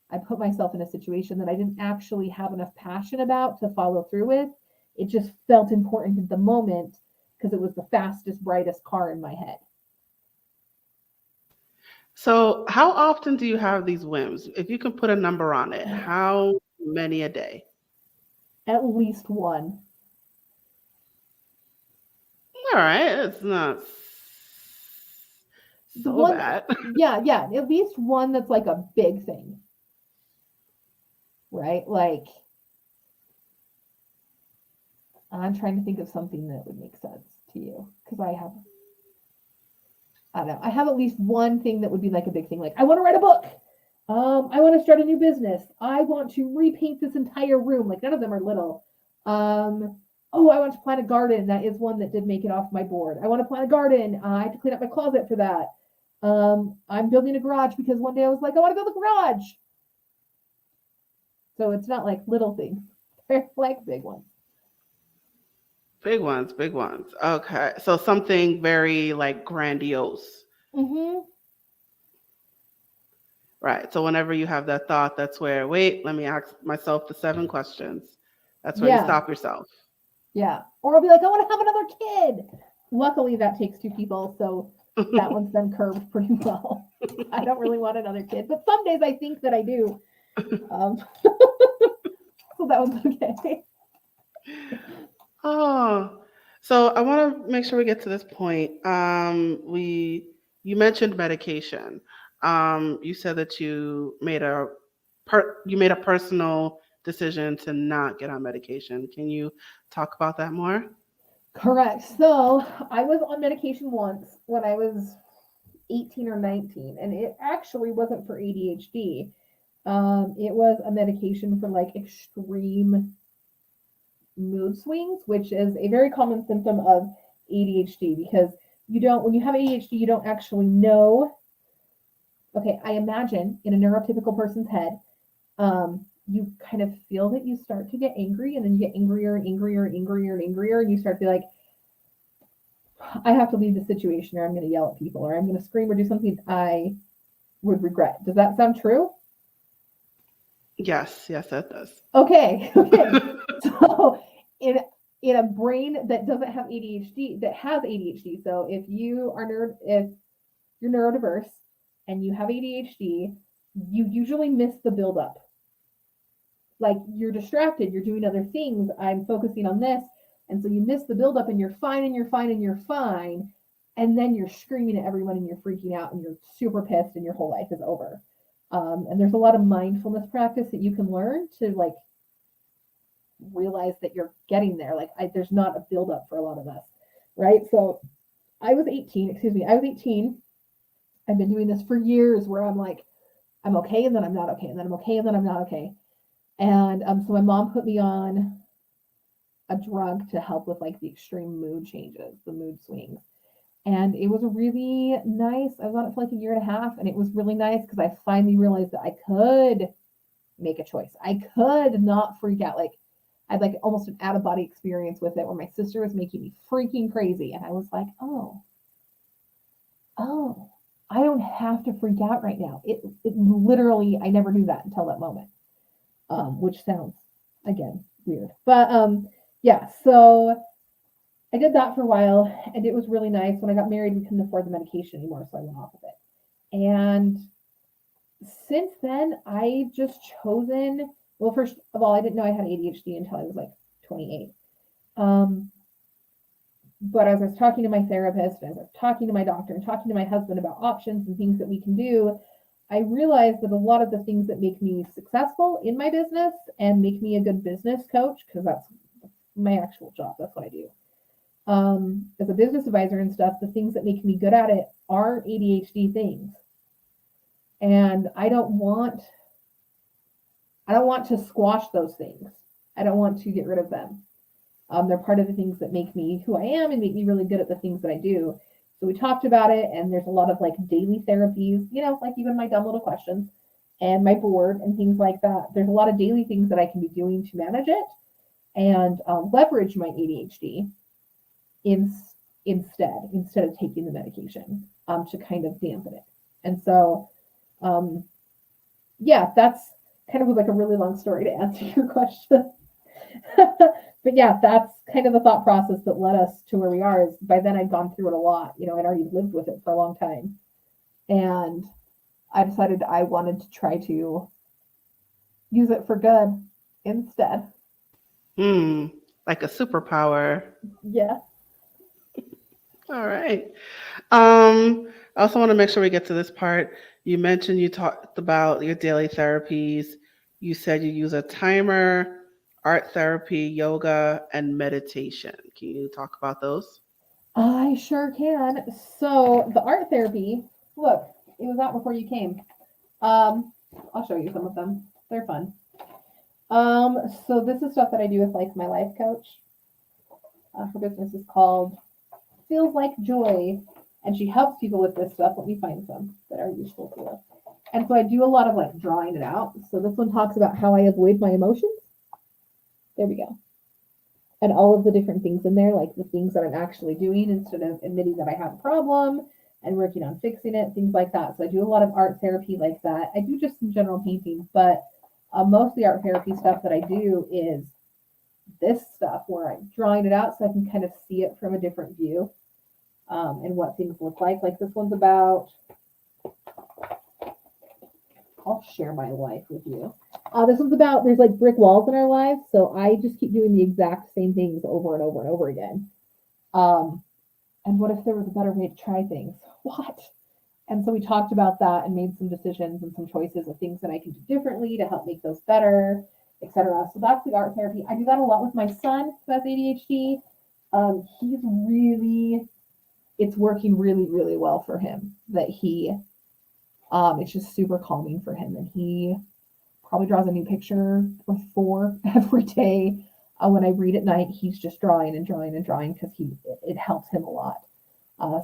Speaker 3: I put myself in a situation that I didn't actually have enough passion about to follow through with. It just felt important at the moment because it was the fastest, brightest car in my head.
Speaker 2: So how often do you have these whims? If you can put a number on it, how many a day?
Speaker 3: At least one.
Speaker 2: All right, it's not so
Speaker 3: One,
Speaker 2: bad.
Speaker 3: yeah, at least one that's like a big thing. Right? Like, I'm trying to think of something that would make sense to you because I don't know. I have at least one thing that would be like a big thing. Like, I want to write a book. I want to start a new business. I want to repaint this entire room. Like, none of them are little. Oh, I want to plant a garden. That is one that did make it off my board. I want to plant a garden. I have to clean up my closet for that. I'm building a garage because one day I was like, I want to build a garage. So it's not like little things. They're like big ones.
Speaker 2: Big ones, big ones. Okay. So something very like grandiose.
Speaker 3: Mm-hmm.
Speaker 2: Right. So whenever you have that thought, that's where, wait, let me ask myself the 7 questions. That's where you
Speaker 3: Yeah.
Speaker 2: stop yourself.
Speaker 3: Yeah. Or I'll be like, I want to have another kid. Luckily, that takes 2 people. So that one's been curbed pretty well. I don't really want another kid, but some days I think that I do. So that one's okay.
Speaker 2: Oh, so I want to make sure we get to this point. You mentioned medication. You said that you made a personal decision to not get on medication. Can you talk about that more?
Speaker 3: Correct. So I was on medication once when I was 18 or 19, and it actually wasn't for ADHD. It was a medication for like extreme mood swings, which is a very common symptom of ADHD because when you have ADHD, you don't actually know. Okay, I imagine in a neurotypical person's head, you kind of feel that you start to get angry, and then you get angrier and angrier and angrier and angrier, and you start to be like, I have to leave the situation, or I'm going to yell at people, or I'm going to scream or do something I would regret. Does that sound true?
Speaker 2: Yes, that does.
Speaker 3: Okay. So in a brain that doesn't have ADHD, that has ADHD, so if you're neurodiverse and you have ADHD, you usually miss the buildup. Like you're distracted, you're doing other things. I'm focusing on this. And so you miss the buildup and you're fine and you're fine and you're fine. And then you're screaming at everyone and you're freaking out and you're super pissed and your whole life is over. And there's a lot of mindfulness practice that you can learn to like realize that you're getting there. Like there's not a buildup for a lot of us, right? So I was 18. I've been doing this for years where I'm like, I'm okay and then I'm not okay and then I'm okay and then I'm not okay. And so my mom put me on a drug to help with like the extreme mood changes, the mood swings. And it was really nice. I was on it for like a year and a half, and it was really nice because I finally realized that I could make a choice. I could not freak out. Like I had like almost an out of body experience with it where my sister was making me freaking crazy. And I was like, oh, I don't have to freak out right now. It literally, I never knew that until that moment, which sounds, again, weird. But yeah, so I did that for a while, and it was really nice. When I got married, we couldn't afford the medication anymore, so I went off of it. And since then, I've just chosen, well, first of all, I didn't know I had ADHD until I was like 28. But as I was talking to my therapist, as I was talking to my doctor and talking to my husband about options and things that we can do, I realized that a lot of the things that make me successful in my business and make me a good business coach, because that's my actual job, that's what I do. As a business advisor and stuff, the things that make me good at it are ADHD things. And I don't want to squash those things. I don't want to get rid of them. They're part of the things that make me who I am and make me really good at the things that I do. So we talked about it, and there's a lot of like daily therapies, like even my dumb little questions and my board and things like that. There's a lot of daily things that I can be doing to manage it and leverage my ADHD instead of taking the medication to kind of dampen it. And so, yeah, that's kind of like a really long story to answer your question. But yeah, that's kind of the thought process that led us to where we are. Is by then I'd gone through it a lot. I'd already lived with it for a long time. And I decided I wanted to try to use it for good instead.
Speaker 2: Like a superpower.
Speaker 3: Yeah.
Speaker 2: All right. I also want to make sure we get to this part. You mentioned you talked about your daily therapies. You said you use a timer, art therapy, yoga, and meditation. Can you talk about those?
Speaker 3: I sure can. So the art therapy, look, it was out before you came. I'll show you some of them. They're fun. So this is stuff that I do with like my life coach. Her business is called Feels Like Joy, and she helps people with this stuff. Let me find some that are useful for you. And so I do a lot of like drawing it out. So this one talks about how I avoid my emotions. There we go. And all of the different things in there, like the things that I'm actually doing instead of admitting that I have a problem and working on fixing it, things like that. So I do a lot of art therapy like that. I do just some general painting, but most of the art therapy stuff that I do is this stuff where I'm drawing it out so I can kind of see it from a different view, and what things look like. Like this one's about, I'll share my life with you. This one's about, there's like brick walls in our lives. So I just keep doing the exact same things over and over and over again. And what if there was a better way to try things? What? And so we talked about that and made some decisions and some choices of things that I can do differently to help make those better, etc. So that's the art therapy. I do that a lot with my son who has ADHD. He's really, it's working really, really well for him. That he, it's just super calming for him, and he probably draws a new picture or 4 every day. When I read at night, he's just drawing and drawing and drawing because it helps him a lot.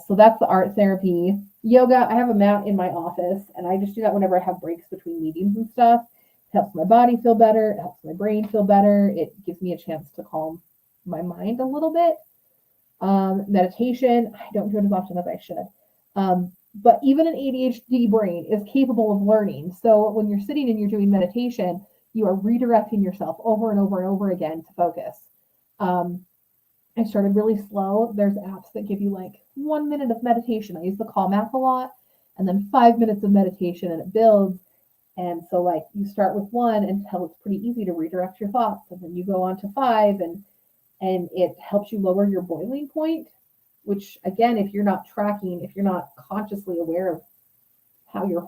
Speaker 3: So that's the art therapy. Yoga, I have a mat in my office, and I just do that whenever I have breaks between meetings and stuff. It helps my body feel better. It helps my brain feel better. It gives me a chance to calm my mind a little bit. Meditation, I don't do it as often as I should. But even an ADHD brain is capable of learning. So when you're sitting and you're doing meditation, you are redirecting yourself over and over and over again to focus. I started really slow. There's apps that give you like 1 minute of meditation. I use the Calm app a lot, and then 5 minutes of meditation, and it builds. And so like you start with 1 until it's pretty easy to redirect your thoughts. And then you go on to 5, and it helps you lower your boiling point, which again, if you're not tracking, if you're not consciously aware of how your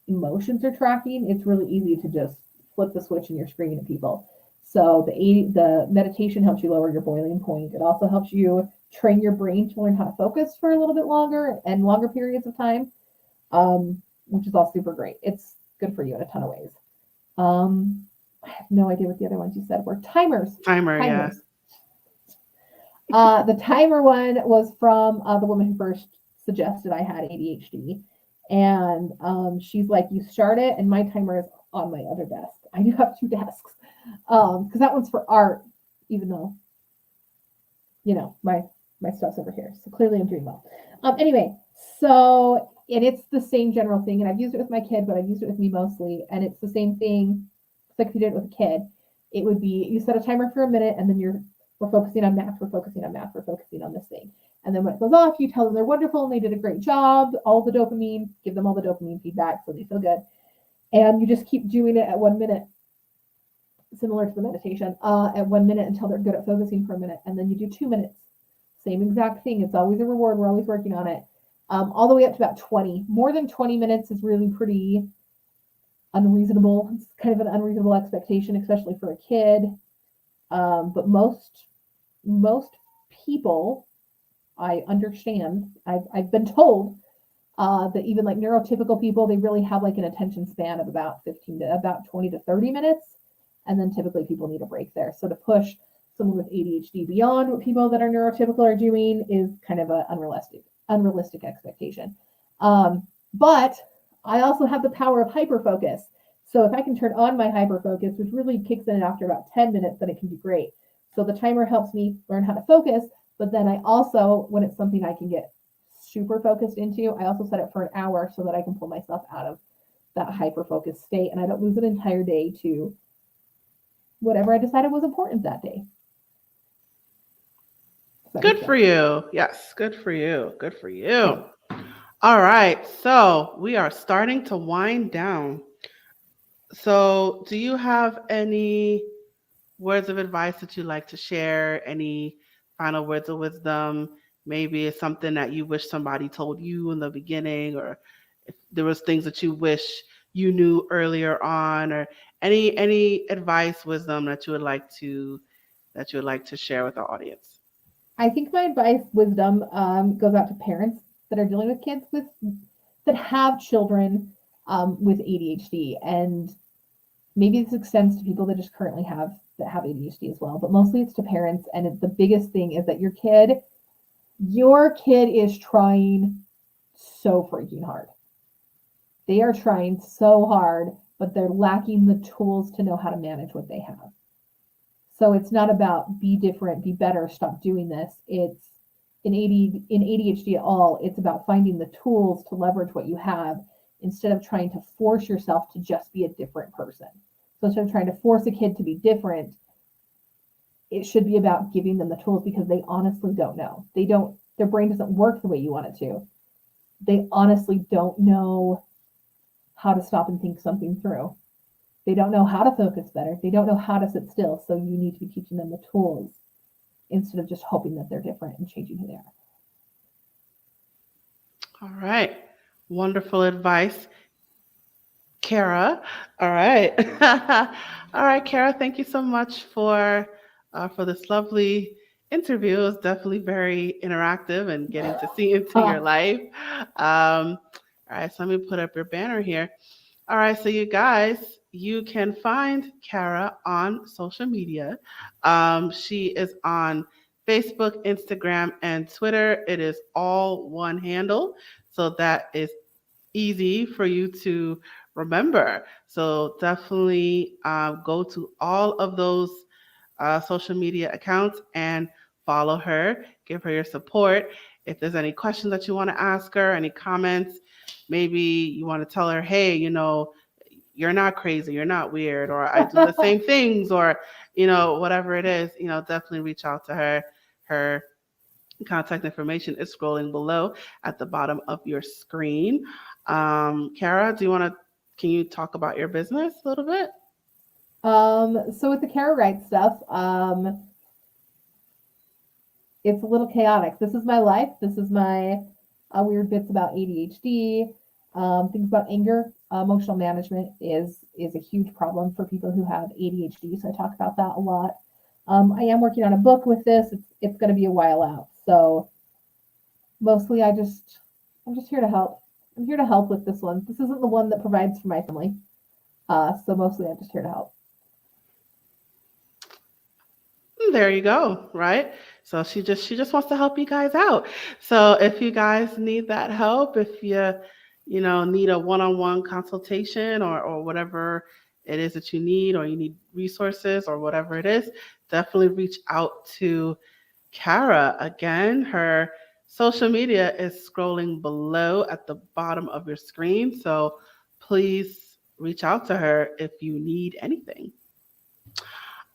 Speaker 3: emotions are tracking, it's really easy to just flip the switch in your screen at people. So the meditation helps you lower your boiling point. It also helps you train your brain to learn how to focus for a little bit longer and longer periods of time, which is all super great. It's good for you in a ton of ways. I have no idea what the other ones you said were. Timers.
Speaker 2: Yeah.
Speaker 3: The timer one was from the woman who first suggested I had ADHD. And she's like, you start it, and my timer is on my other desk. I do have 2 desks. Because that one's for art, even though, you know, my stuff's over here. So clearly I'm doing well. Anyway, so, and it's the same general thing. And I've used it with my kid, but I've used it with me mostly. And it's the same thing. It's like if you did it with a kid, it would be, you set a timer for a minute, and then we're focusing on math, we're focusing on math, we're focusing on this thing. And then when it goes off, you tell them they're wonderful and they did a great job, all the dopamine, give them all the dopamine feedback so they feel good. And you just keep doing it at 1 minute, similar to the meditation, at 1 minute until they're good at focusing for a minute. And then you do 2 minutes. Same exact thing. It's always a reward. We're always working on it. All the way up to about 20. More than 20 minutes is really pretty unreasonable. It's kind of an unreasonable expectation, especially for a kid. But most people, I understand, I've been told that even like neurotypical people, they really have like an attention span of about 20 to 30 minutes. And then typically people need a break there. So to push someone with ADHD beyond what people that are neurotypical are doing is kind of an unrealistic expectation. But I also have the power of hyperfocus. So if I can turn on my hyperfocus, which really kicks in after about 10 minutes, then it can be great. So the timer helps me learn how to focus, but then I also, when it's something I can get super focused into, I also set it for an hour so that I can pull myself out of that hyperfocus state, and I don't lose an entire day to whatever I decided was important that day.
Speaker 2: Good for you. Yes, good for you. Good for you. All right, so we are starting to wind down. So do you have any words of advice that you'd like to share? Any final words of wisdom? Maybe it's something that you wish somebody told you in the beginning, or if there was things that you wish you knew earlier on, or any advice, wisdom that you would like to share with our audience.
Speaker 3: I think my advice, wisdom, goes out to parents that are dealing with kids that have children with ADHD, and maybe this extends to people that just currently have ADHD as well, but mostly it's to parents. And the biggest thing is that your kid is trying so freaking hard. They are trying so hard, but they're lacking the tools to know how to manage what they have. So it's not about be different, be better, stop doing this. It's in ADHD at all, it's about finding the tools to leverage what you have instead of trying to force yourself to just be a different person. So instead of trying to force a kid to be different, it should be about giving them the tools because they honestly don't know. Their brain doesn't work the way you want it to. They honestly don't know how to stop and think something through. They don't know how to focus better. They don't know how to sit still. So you need to be teaching them the tools instead of just hoping that they're different and changing who they are.
Speaker 2: All right. Wonderful advice, Kara. All right. All right, Kara, thank you so much for this lovely interview. It was definitely very interactive and getting to see into your life. All right, so let me put up your banner here. All right, so you guys, you can find Kara on social media. She is on Facebook, Instagram, and Twitter. It is all one handle, so that is easy for you to remember. So definitely go to all of those social media accounts and follow her. Give her your support. If there's any questions that you want to ask her, any comments, maybe you want to tell her, hey, you're not crazy, you're not weird, or I do the same things, or, whatever it is, definitely reach out to her. Her contact information is scrolling below at the bottom of your screen. Kara, can you talk about your business a little bit?
Speaker 3: So with the Kara Wright stuff, it's a little chaotic. This is my life. This is my weird bits about ADHD, things about anger. Emotional management is a huge problem for people who have ADHD. So I talk about that a lot. I am working on a book with this. It's going to be a while out. So mostly I'm just here to help. I'm here to help with this one. This isn't the one that provides for my family. So mostly I'm just here to help.
Speaker 2: There you go, right? So she just wants to help you guys out. So if you guys need that help, if you need a one-on-one consultation or whatever it is that you need, or you need resources or whatever it is, definitely reach out to Kara. Again, her social media is scrolling below at the bottom of your screen. So please reach out to her if you need anything.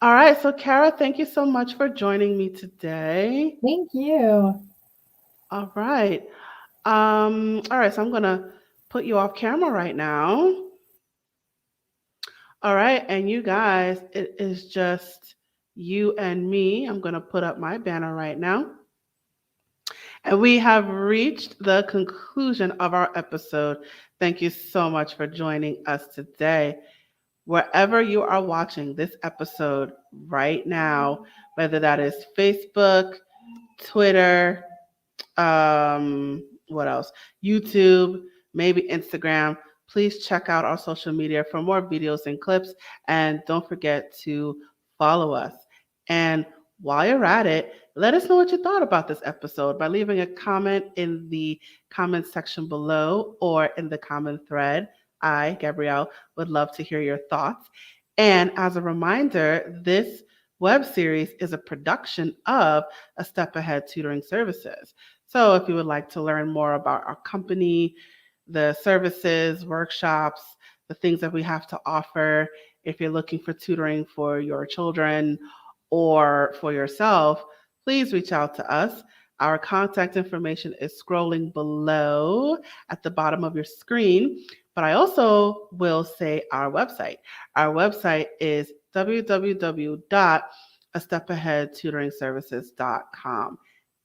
Speaker 2: All right. So, Kara, thank you so much for joining me today.
Speaker 3: Thank you.
Speaker 2: All right. All right. So I'm going to put you off camera right now. All right. And you guys, it is just you and me. I'm going to put up my banner right now. And we have reached the conclusion of our episode. Thank you so much for joining us today. Wherever you are watching this episode right now, whether that is Facebook, Twitter, what else? YouTube, maybe Instagram, please check out our social media for more videos and clips. And don't forget to follow us. And while you're at it, let us know what you thought about this episode by leaving a comment in the comment section below or in the comment thread. I, Gabrielle, would love to hear your thoughts. And as a reminder, this web series is a production of A Step Ahead Tutoring Services. So if you would like to learn more about our company, the services, workshops, the things that we have to offer, if you're looking for tutoring for your children or for yourself, please reach out to us. Our contact information is scrolling below at the bottom of your screen. But I also will say our website. Our website is www.astepaheadtutoringservices.com.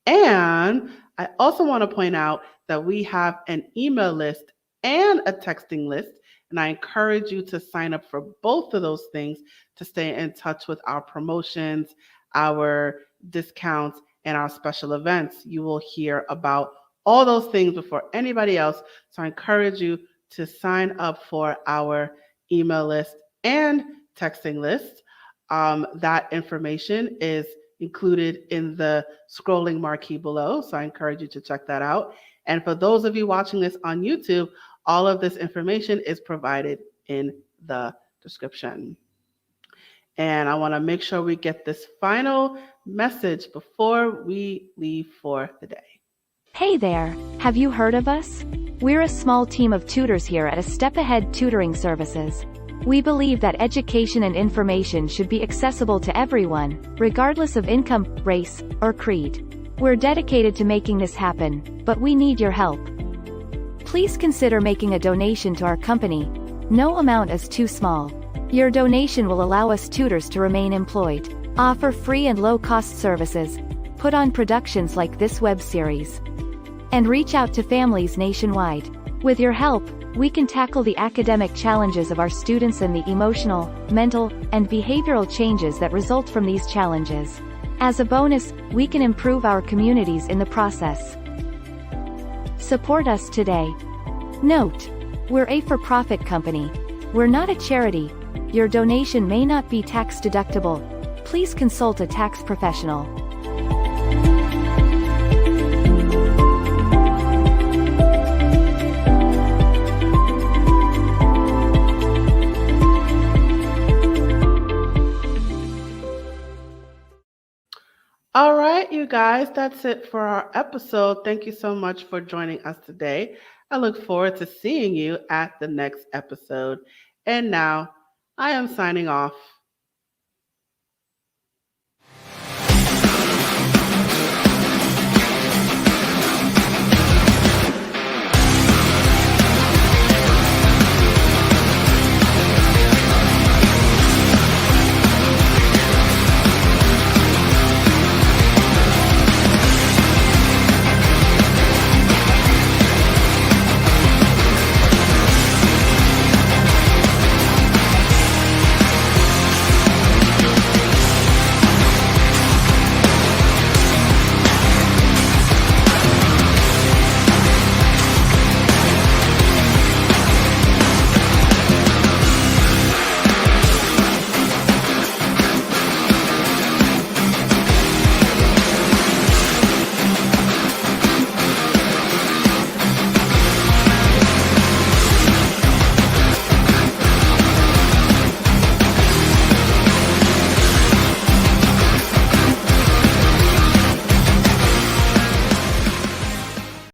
Speaker 2: And I also want to point out that we have an email list and a texting list. And I encourage you to sign up for both of those things to stay in touch with our promotions, our discounts, and our special events. You will hear about all those things before anybody else. So I encourage you to sign up for our email list and texting list. That information is included in the scrolling marquee below. So I encourage you to check that out. And for those of you watching this on YouTube, all of this information is provided in the description. And I want to make sure we get this final message before we leave for the day.
Speaker 4: Hey there, have you heard of us? We're a small team of tutors here at A Step Ahead Tutoring Services. We believe that education and information should be accessible to everyone, regardless of income, race, or creed. We're dedicated to making this happen, but we need your help. Please consider making a donation to our company. No amount is too small. Your donation will allow us tutors to remain employed, offer free and low-cost services, put on productions like this web series, and reach out to families nationwide. With your help, we can tackle the academic challenges of our students and the emotional, mental, and behavioral changes that result from these challenges. As a bonus, we can improve our communities in the process. Support us today. Note: we're a for-profit company. We're not a charity. Your donation may not be tax deductible. Please consult a tax professional.
Speaker 2: All right, you guys, that's it for our episode. Thank you so much for joining us today. I look forward to seeing you at the next episode. And now, I am signing off.